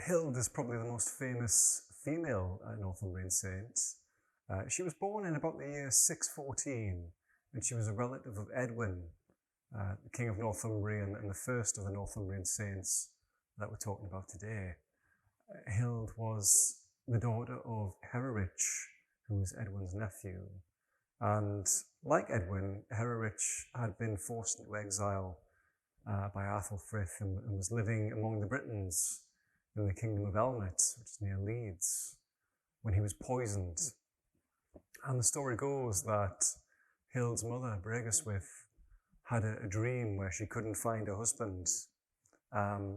Hild is probably the most famous female Northumbrian saint. She was born in about the year 614, and she was a relative of Edwin, the king of Northumbria and the first of the Northumbrian saints that we're talking about today. Hild was the daughter of Hererich, who was Edwin's nephew. And like Edwin, Hererich had been forced into exile by Athelfrith and was living among the Britons in the kingdom of Elmet, which is near Leeds, when he was poisoned. And the story goes that Hild's mother, Bregaswith, had a dream where she couldn't find her husband.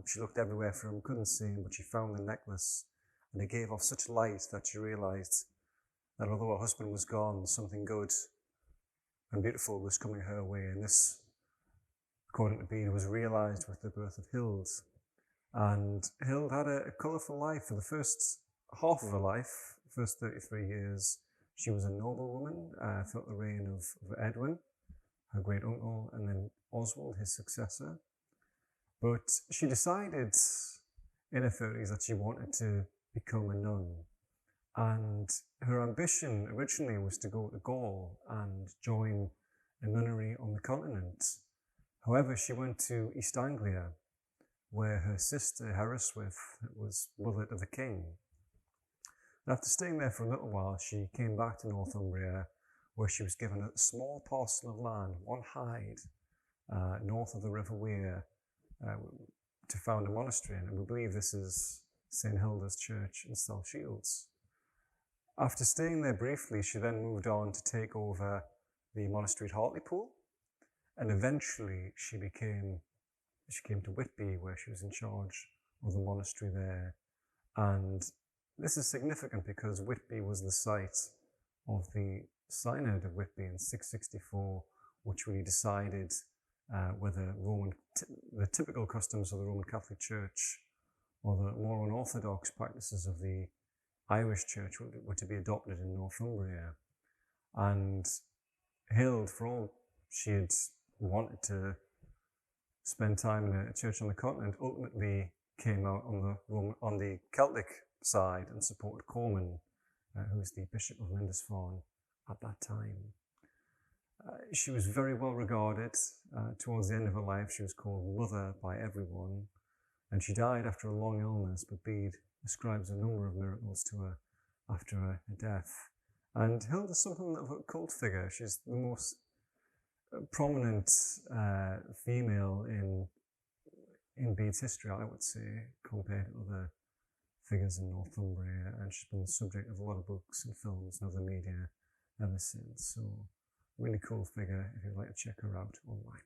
She looked everywhere for him, couldn't see him, but she found the necklace, and it gave off such light that she realised that although her husband was gone, something good and beautiful was coming her way. And this, according to Bede, was realised with the birth of Hild. And Hild had a colourful life. For the first half of her life, the first 33 years, she was a noblewoman throughout the reign of Edwin, her great uncle, and then Oswald, his successor. But she decided in her 30s that she wanted to become a nun. And her ambition originally was to go to Gaul and join a nunnery on the continent. However, she went to East Anglia, where her sister Herreswith was mother to the king. And after staying there for a little while, she came back to Northumbria, where she was given a small parcel of land, one hide, north of the River Wear, to found a monastery. And we believe this is St. Hilda's Church in Saltshields. After staying there briefly, she then moved on to take over the monastery at Hartlepool, and eventually she came to Whitby, where she was in charge of the monastery there. And this is significant because Whitby was the site of the Synod of Whitby in 664, which really decided whether the typical customs of the Roman Catholic Church or the more unorthodox practices of the Irish Church were to be adopted in Northumbria. And Hild, for all she had wanted to spend time in a church on the continent, ultimately came out on the Celtic side and supported Corman, who was the Bishop of Lindisfarne at that time. She was very well regarded. Towards the end of her life, she was called Mother by everyone, and she died after a long illness, but Bede ascribes a number of miracles to her after her death. And Hild is something of a cult figure. She's the most prominent female in Bede's history, I would say, compared to other figures in Northumbria, and she's been the subject of a lot of books and films and other media ever since. So, really cool figure if you'd like to check her out online.